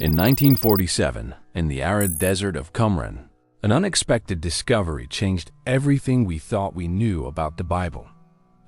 In 1947, in the arid desert of Qumran, an unexpected discovery changed everything we thought we knew about the Bible.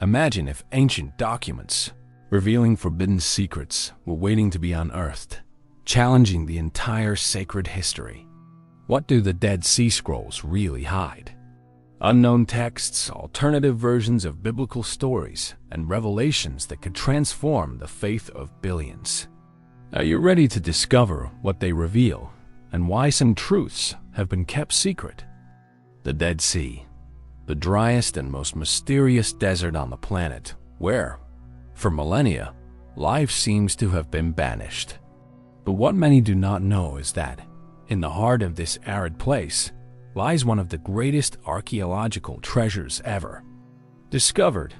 Imagine if ancient documents, revealing forbidden secrets, were waiting to be unearthed, challenging the entire sacred history. What do the Dead Sea Scrolls really hide? Unknown texts, alternative versions of biblical stories, and revelations that could transform the faith of billions. Are you ready to discover what they reveal and why some truths have been kept secret? The Dead Sea, the driest and most mysterious desert on the planet, where, for millennia, life seems to have been banished. But what many do not know is that, in the heart of this arid place, lies one of the greatest archaeological treasures ever. Discovered,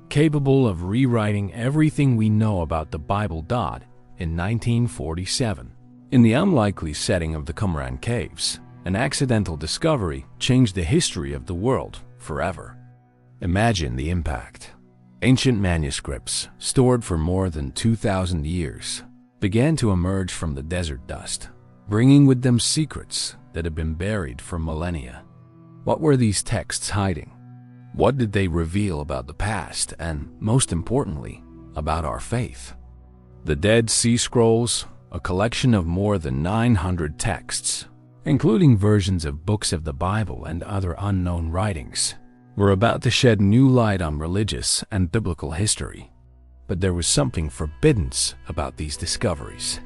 capable of rewriting everything we know about the Bible God, in 1947. In the unlikely setting of the Qumran caves, an accidental discovery changed the history of the world forever. Imagine the impact. Ancient manuscripts, stored for more than 2,000 years, began to emerge from the desert dust, bringing with them secrets that had been buried for millennia. What were these texts hiding? What did they reveal about the past and, most importantly, about our faith? The Dead Sea Scrolls, a collection of more than 900 texts, including versions of books of the Bible and other unknown writings, were about to shed new light on religious and biblical history. But there was something forbidden about these discoveries.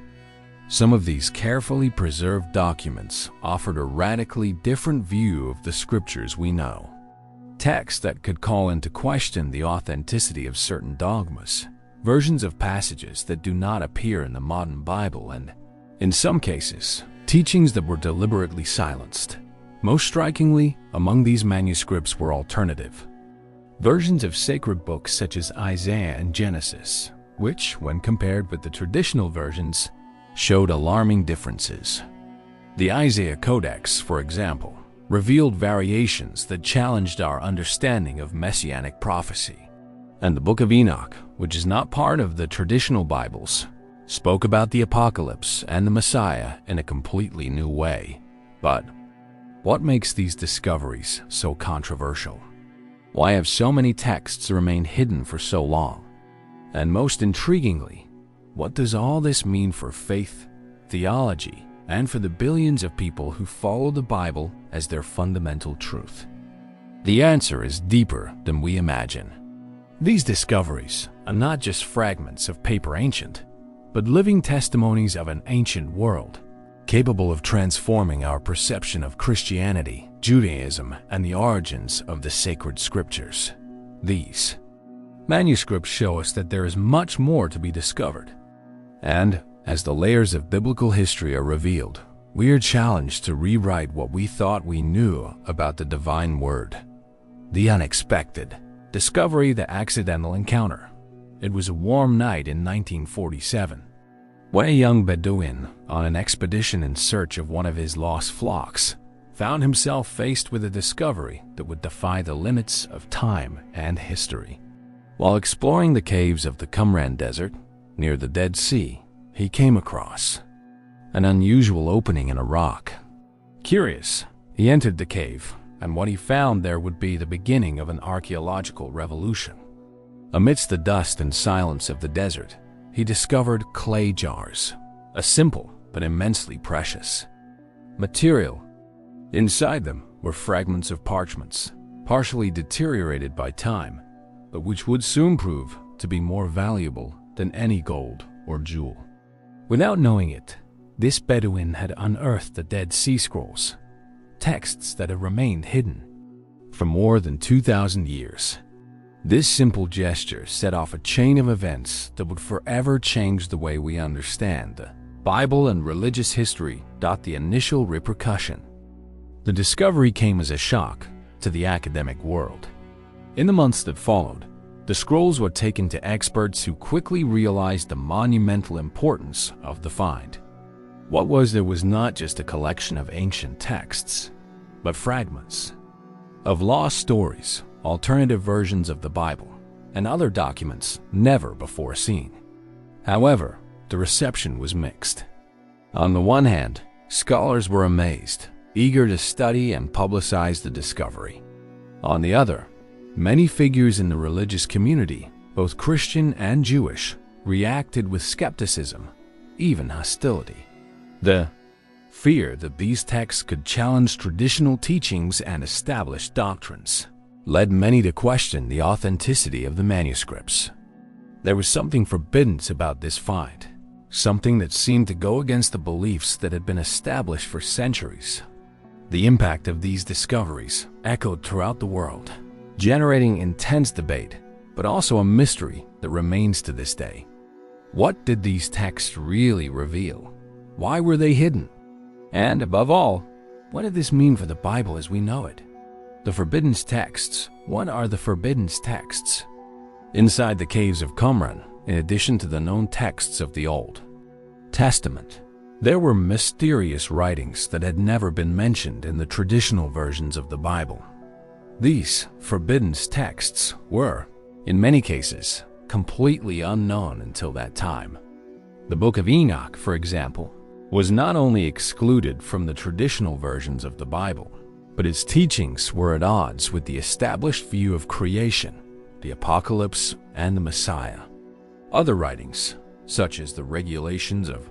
Some of these carefully preserved documents offered a radically different view of the scriptures we know. Texts that could call into question the authenticity of certain dogmas, versions of passages that do not appear in the modern Bible, and, in some cases, teachings that were deliberately silenced. Most strikingly, among these manuscripts were alternative versions of sacred books such as Isaiah and Genesis, which, when compared with the traditional versions, showed alarming differences. The Isaiah Codex, for example, revealed variations that challenged our understanding of messianic prophecy. And the Book of Enoch, which is not part of the traditional Bibles, spoke about the apocalypse and the Messiah in a completely new way. But what makes these discoveries so controversial? Why have so many texts remained hidden for so long? And most intriguingly, what does all this mean for faith, theology, and for the billions of people who follow the Bible as their fundamental truth? The answer is deeper than we imagine. These discoveries are not just fragments of paper ancient, but living testimonies of an ancient world, capable of transforming our perception of Christianity, Judaism, and the origins of the sacred scriptures. These manuscripts show us that there is much more to be discovered. And, as the layers of biblical history are revealed, we are challenged to rewrite what we thought we knew about the divine word. The unexpected. Discovery, the accidental encounter. It was a warm night in 1947, when a young Bedouin, on an expedition in search of one of his lost flocks, found himself faced with a discovery that would defy the limits of time and history. While exploring the caves of the Qumran Desert, near the Dead Sea, he came across an unusual opening in a rock. Curious, he entered the cave, and what he found there would be the beginning of an archaeological revolution. Amidst the dust and silence of the desert, he discovered clay jars, a simple but immensely precious material. Inside them were fragments of parchments, partially deteriorated by time, but which would soon prove to be more valuable than any gold or jewel. Without knowing it, this Bedouin had unearthed the Dead Sea Scrolls, texts that had remained hidden for more than 2,000 years. This simple gesture set off a chain of events that would forever change the way we understand the Bible and religious history. The initial repercussion. The discovery came as a shock to the academic world. In the months that followed, the scrolls were taken to experts who quickly realized the monumental importance of the find. What was there was not just a collection of ancient texts, but fragments of lost stories, alternative versions of the Bible, and other documents never before seen. However, the reception was mixed. On the one hand, scholars were amazed, eager to study and publicize the discovery. On the other, many figures in the religious community, both Christian and Jewish, reacted with skepticism, even hostility. The fear that these texts could challenge traditional teachings and established doctrines led many to question the authenticity of the manuscripts. There was something forbidden about this find, something that seemed to go against the beliefs that had been established for centuries. The impact of these discoveries echoed throughout the world, generating intense debate, but also a mystery that remains to this day. What did these texts really reveal? Why were they hidden? And above all, what did this mean for the Bible as we know it? The forbidden texts. What are the forbidden texts? Inside the caves of Qumran, in addition to the known texts of the Old Testament, there were mysterious writings that had never been mentioned in the traditional versions of the Bible. These forbidden texts were, in many cases, completely unknown until that time. The Book of Enoch, for example, was not only excluded from the traditional versions of the Bible, but its teachings were at odds with the established view of creation, the apocalypse, and the Messiah. Other writings, such as the regulations of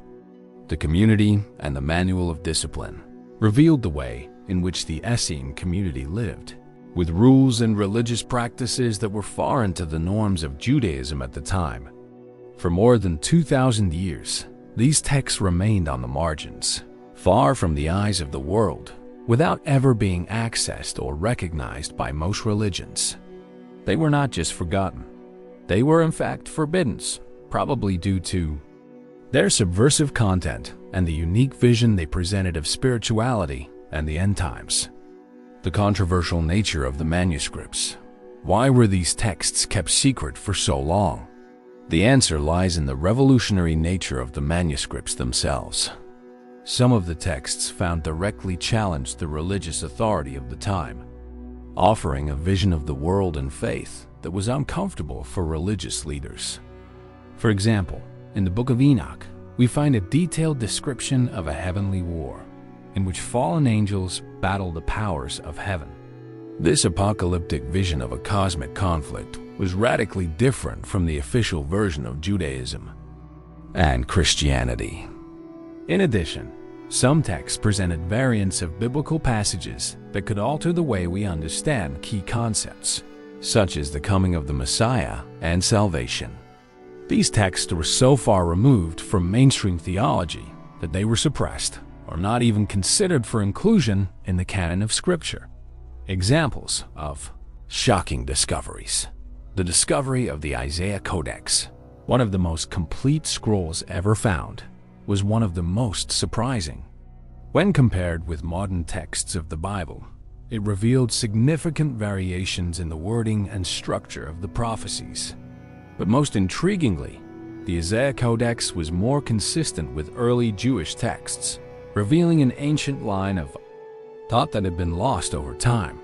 the community and the manual of discipline, revealed the way in which the Essene community lived, with rules and religious practices that were far into the norms of Judaism at the time. For more than 2,000 years, these texts remained on the margins, far from the eyes of the world, without ever being accessed or recognized by most religions. They were not just forgotten. They were in fact forbidden, probably due to their subversive content and the unique vision they presented of spirituality and the end times. The controversial nature of the manuscripts. Why were these texts kept secret for so long? The answer lies in the revolutionary nature of the manuscripts themselves. Some of the texts found directly challenged the religious authority of the time, offering a vision of the world and faith that was uncomfortable for religious leaders. For example, in the Book of Enoch, we find a detailed description of a heavenly war, in which fallen angels battle the powers of heaven. This apocalyptic vision of a cosmic conflict was radically different from the official version of Judaism and Christianity. In addition, some texts presented variants of biblical passages that could alter the way we understand key concepts, such as the coming of the Messiah and salvation. These texts were so far removed from mainstream theology that they were suppressed or not even considered for inclusion in the canon of Scripture. Examples of shocking discoveries. The discovery of the Isaiah Codex, one of the most complete scrolls ever found, was one of the most surprising. When compared with modern texts of the Bible, it revealed significant variations in the wording and structure of the prophecies. But most intriguingly, the Isaiah Codex was more consistent with early Jewish texts, revealing an ancient line of thought that had been lost over time.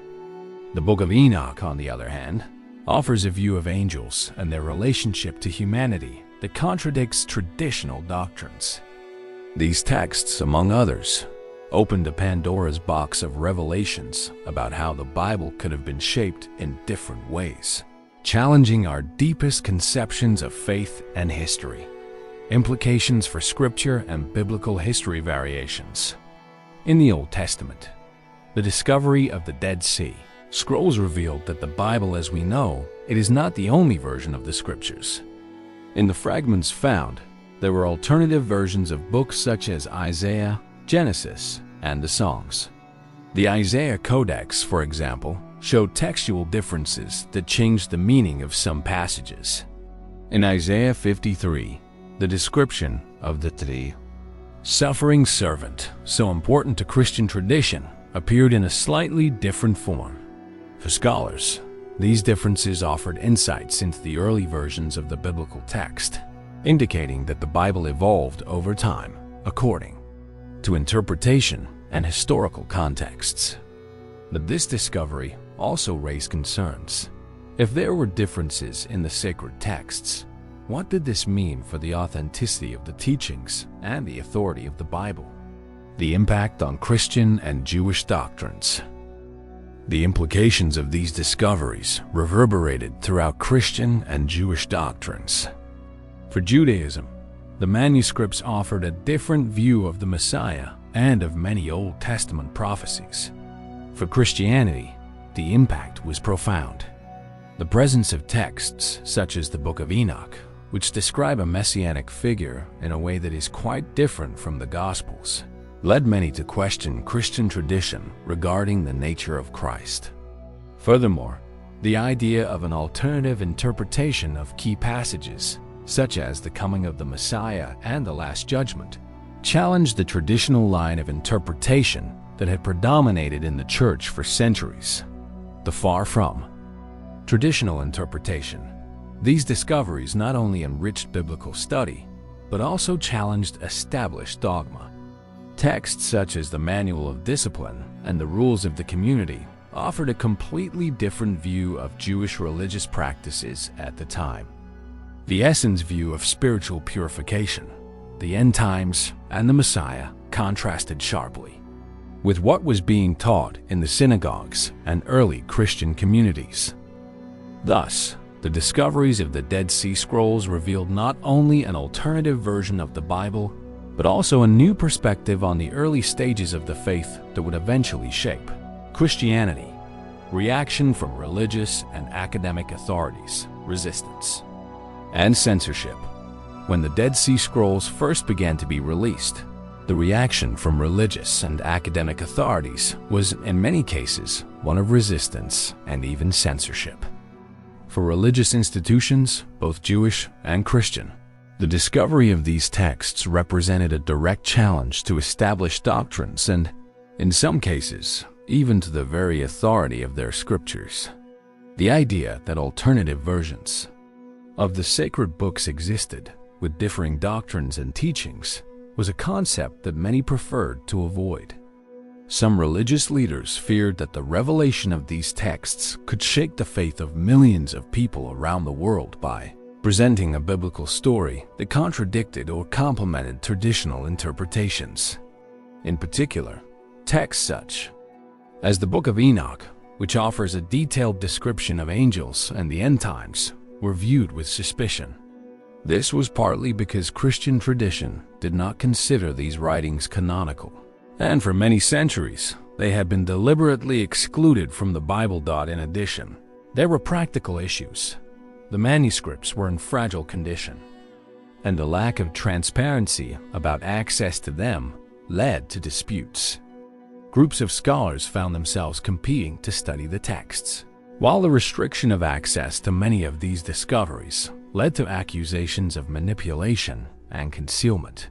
The Book of Enoch, on the other hand, offers a view of angels and their relationship to humanity that contradicts traditional doctrines. These texts, among others, opened a Pandora's box of revelations about how the Bible could have been shaped in different ways, challenging our deepest conceptions of faith and history. Implications for scripture and biblical history variations. In the Old Testament, the discovery of the Dead Sea Scrolls revealed that the Bible as we know it is not the only version of the scriptures. In the fragments found, there were alternative versions of books such as Isaiah, Genesis, and the Songs. The Isaiah Codex, for example, showed textual differences that changed the meaning of some passages. In Isaiah 53, the description of the suffering servant, so important to Christian tradition, appeared in a slightly different form. For scholars, these differences offered insights into the early versions of the biblical text, indicating that the Bible evolved over time according to interpretation and historical contexts. But this discovery also raised concerns. If there were differences in the sacred texts, what did this mean for the authenticity of the teachings and the authority of the Bible? The impact on Christian and Jewish doctrines. The implications of these discoveries reverberated throughout Christian and Jewish doctrines. For Judaism, the manuscripts offered a different view of the Messiah and of many Old Testament prophecies. For Christianity, the impact was profound. The presence of texts such as the Book of Enoch, which describe a messianic figure in a way that is quite different from the Gospels, led many to question Christian tradition regarding the nature of Christ. Furthermore, the idea of an alternative interpretation of key passages, such as the coming of the Messiah and the Last Judgment, challenged the traditional line of interpretation that had predominated in the Church for centuries. The far from traditional interpretation, these discoveries not only enriched biblical study, but also challenged established dogma. Texts such as the Manual of Discipline and the Rules of the Community offered a completely different view of Jewish religious practices at the time. The Essenes view of spiritual purification, the end times, and the Messiah contrasted sharply with what was being taught in the synagogues and early Christian communities. Thus, the discoveries of the Dead Sea Scrolls revealed not only an alternative version of the Bible, but also a new perspective on the early stages of the faith that would eventually shape Christianity. Reaction from religious and academic authorities, resistance, and censorship. When the Dead Sea Scrolls first began to be released, the reaction from religious and academic authorities was, in many cases, one of resistance and even censorship. For religious institutions, both Jewish and Christian, the discovery of these texts represented a direct challenge to established doctrines and, in some cases, even to the very authority of their scriptures. The idea that alternative versions of the sacred books existed with differing doctrines and teachings was a concept that many preferred to avoid. Some religious leaders feared that the revelation of these texts could shake the faith of millions of people around the world by presenting a biblical story that contradicted or complemented traditional interpretations. In particular, texts such as the Book of Enoch, which offers a detailed description of angels and the end times, were viewed with suspicion. This was partly because Christian tradition did not consider these writings canonical, and for many centuries, they had been deliberately excluded from the Bible. In addition, there were practical issues. The manuscripts were in fragile condition, and the lack of transparency about access to them led to disputes. Groups of scholars found themselves competing to study the texts, while the restriction of access to many of these discoveries led to accusations of manipulation and concealment.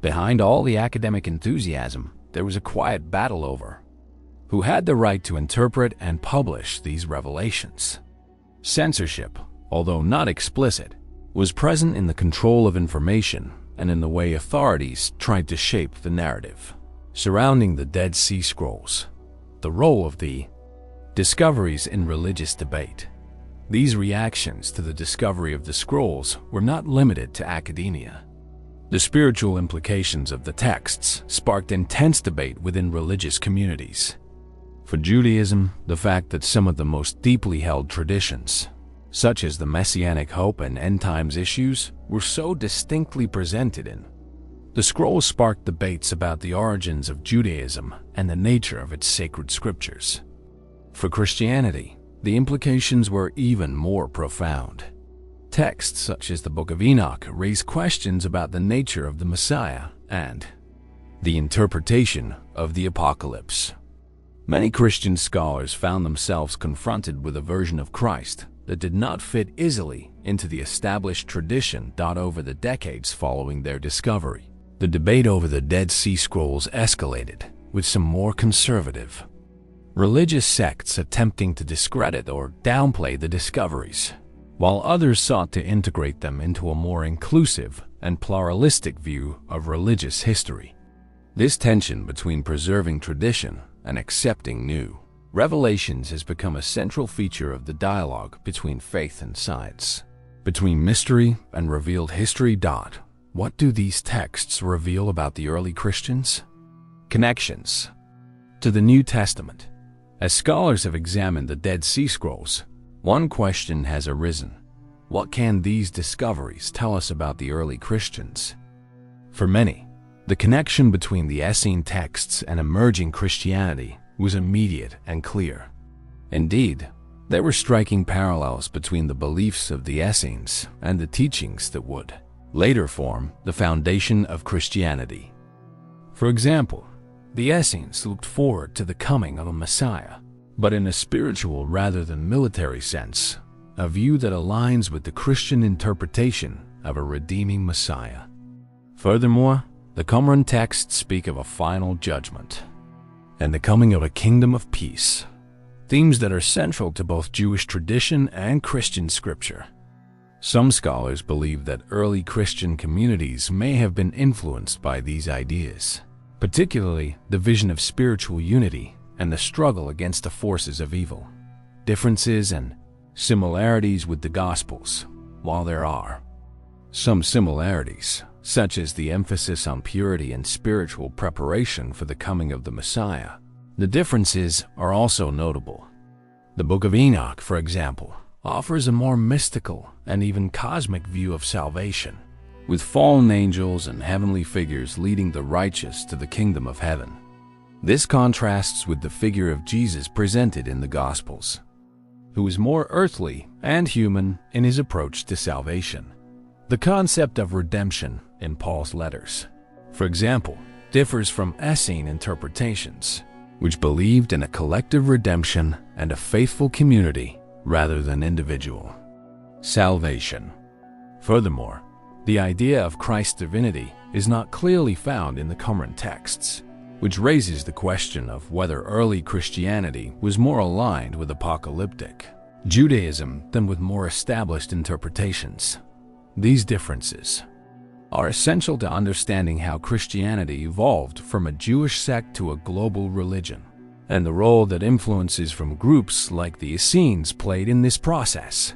Behind all the academic enthusiasm, there was a quiet battle over who had the right to interpret and publish these revelations. Censorship, although not explicit, was present in the control of information and in the way authorities tried to shape the narrative surrounding the Dead Sea Scrolls. The role of the discoveries in religious debate. These reactions to the discovery of the scrolls were not limited to academia. The spiritual implications of the texts sparked intense debate within religious communities. For Judaism, the fact that some of the most deeply held traditions, such as the messianic hope and end times issues, were so distinctly presented in the scrolls sparked debates about the origins of Judaism and the nature of its sacred scriptures. For Christianity, the implications were even more profound. Texts such as the Book of Enoch raise questions about the nature of the Messiah and the interpretation of the Apocalypse. Many Christian scholars found themselves confronted with a version of Christ that did not fit easily into the established tradition. Over the decades following their discovery, the debate over the Dead Sea Scrolls escalated, with some more conservative religious sects attempting to discredit or downplay the discoveries, while others sought to integrate them into a more inclusive and pluralistic view of religious history. This tension between preserving tradition and accepting new revelations has become a central feature of the dialogue between faith and science. Between mystery and revealed history. What do these texts reveal about the early Christians? Connections to the New Testament. As scholars have examined the Dead Sea Scrolls, one question has arisen. What can these discoveries tell us about the early Christians? For many, the connection between the Essene texts and emerging Christianity was immediate and clear. Indeed, there were striking parallels between the beliefs of the Essenes and the teachings that would later form the foundation of Christianity. For example, the Essenes looked forward to the coming of a Messiah, but in a spiritual rather than military sense, a view that aligns with the Christian interpretation of a redeeming Messiah. Furthermore, the Qumran texts speak of a final judgment and the coming of a kingdom of peace, themes that are central to both Jewish tradition and Christian scripture. Some scholars believe that early Christian communities may have been influenced by these ideas, particularly the vision of spiritual unity and the struggle against the forces of evil. Differences and similarities with the Gospels. While there are some similarities, such as the emphasis on purity and spiritual preparation for the coming of the Messiah, the differences are also notable. The Book of Enoch, for example, offers a more mystical and even cosmic view of salvation, with fallen angels and heavenly figures leading the righteous to the kingdom of heaven. This contrasts with the figure of Jesus presented in the Gospels, who is more earthly and human in his approach to salvation. The concept of redemption in Paul's letters, for example, differs from Essene interpretations, which believed in a collective redemption and a faithful community rather than individual salvation. Furthermore, the idea of Christ's divinity is not clearly found in the Qumran texts, which raises the question of whether early Christianity was more aligned with apocalyptic Judaism than with more established interpretations. These differences are essential to understanding how Christianity evolved from a Jewish sect to a global religion, and the role that influences from groups like the Essenes played in this process.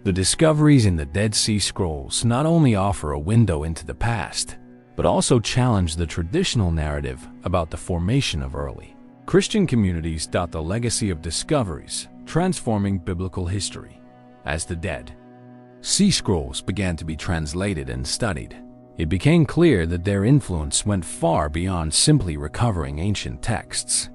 The discoveries in the Dead Sea Scrolls not only offer a window into the past, but also challenge the traditional narrative about the formation of early Christian communities. The legacy of discoveries transforming biblical history. As the Dead Sea Scrolls began to be translated and studied, it became clear that their influence went far beyond simply recovering ancient texts.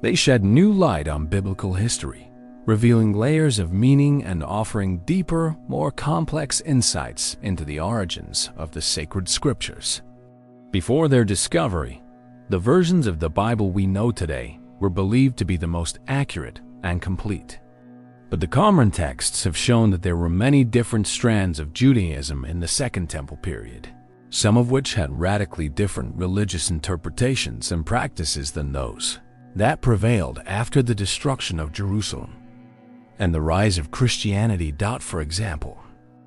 They shed new light on biblical history, revealing layers of meaning and offering deeper, more complex insights into the origins of the sacred scriptures. Before their discovery, the versions of the Bible we know today were believed to be the most accurate and complete. But the Qumran texts have shown that there were many different strands of Judaism in the Second Temple period, some of which had radically different religious interpretations and practices than those that prevailed after the destruction of Jerusalem and the rise of Christianity. For example,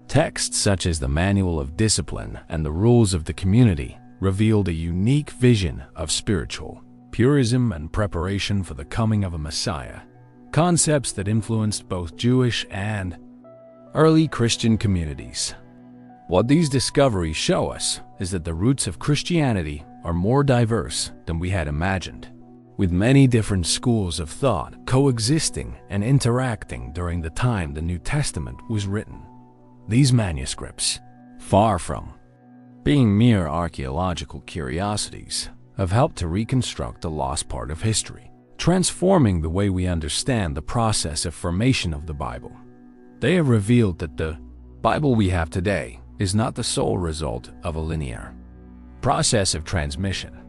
texts such as the Manual of Discipline and the Rules of the Community revealed a unique vision of spiritual purism and preparation for the coming of a Messiah, concepts that influenced both Jewish and early Christian communities. What these discoveries show us is that the roots of Christianity are more diverse than we had imagined, with many different schools of thought coexisting and interacting during the time the New Testament was written. These manuscripts, far from being mere archaeological curiosities, have helped to reconstruct a lost part of history, transforming the way we understand the process of formation of the Bible. They have revealed that the Bible we have today is not the sole result of a linear process of transmission,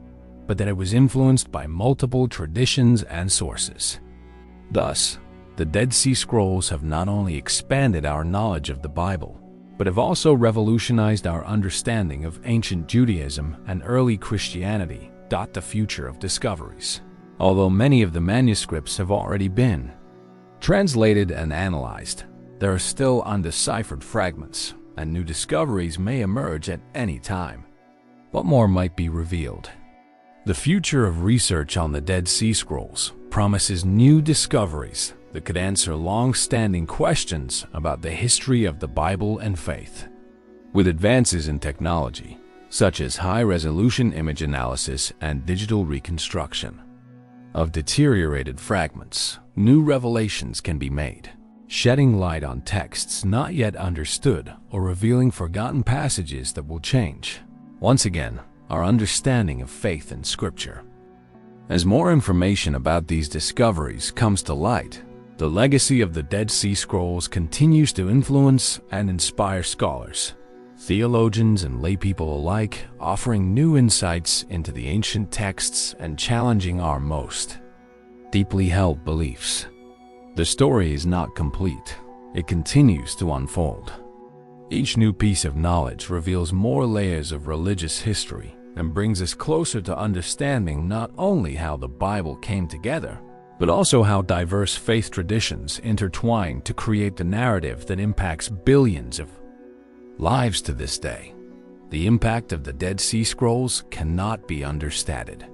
but that it was influenced by multiple traditions and sources. Thus, the Dead Sea Scrolls have not only expanded our knowledge of the Bible, but have also revolutionized our understanding of ancient Judaism and early Christianity. The future of discoveries. Although many of the manuscripts have already been translated and analyzed, there are still undeciphered fragments, and new discoveries may emerge at any time. What more might be revealed? The future of research on the Dead Sea Scrolls promises new discoveries that could answer long-standing questions about the history of the Bible and faith. With advances in technology, such as high-resolution image analysis and digital reconstruction of deteriorated fragments, new revelations can be made, shedding light on texts not yet understood or revealing forgotten passages that will change, once again, our understanding of faith and Scripture. As more information about these discoveries comes to light, the legacy of the Dead Sea Scrolls continues to influence and inspire scholars, theologians and laypeople alike, offering new insights into the ancient texts and challenging our most deeply held beliefs. The story is not complete. It continues to unfold. Each new piece of knowledge reveals more layers of religious history and brings us closer to understanding not only how the Bible came together, but also how diverse faith traditions intertwine to create the narrative that impacts billions of lives to this day. The impact of the Dead Sea Scrolls cannot be understated.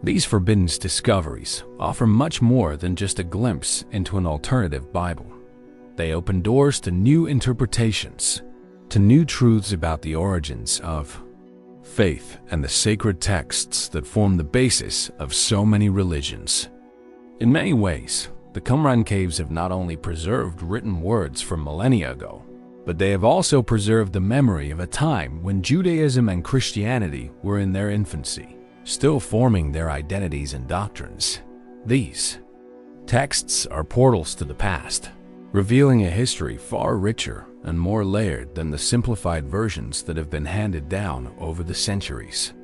These forbidden discoveries offer much more than just a glimpse into an alternative Bible. They open doors to new interpretations, to new truths about the origins of faith and the sacred texts that form the basis of so many religions. In many ways, the Qumran caves have not only preserved written words from millennia ago, but they have also preserved the memory of a time when Judaism and Christianity were in their infancy, still forming their identities and doctrines. These texts are portals to the past, revealing a history far richer and more layered than the simplified versions that have been handed down over the centuries.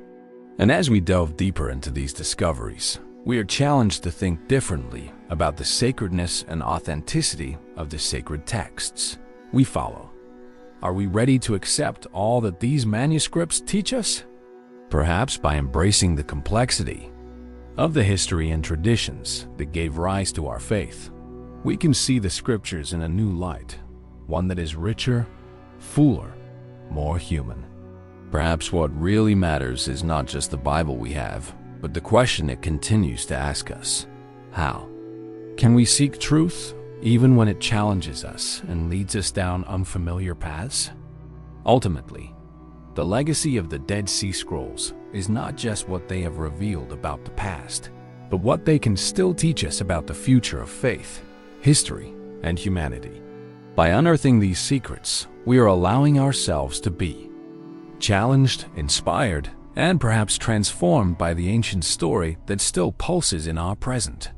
And as we delve deeper into these discoveries, we are challenged to think differently about the sacredness and authenticity of the sacred texts we follow. Are we ready to accept all that these manuscripts teach us? Perhaps by embracing the complexity of the history and traditions that gave rise to our faith, we can see the Scriptures in a new light, one that is richer, fuller, more human. Perhaps what really matters is not just the Bible we have, but the question it continues to ask us: how can we seek truth even when it challenges us and leads us down unfamiliar paths? Ultimately, the legacy of the Dead Sea Scrolls is not just what they have revealed about the past, but what they can still teach us about the future of faith, history, and humanity. By unearthing these secrets, we are allowing ourselves to be challenged, inspired, and perhaps transformed by the ancient story that still pulses in our present.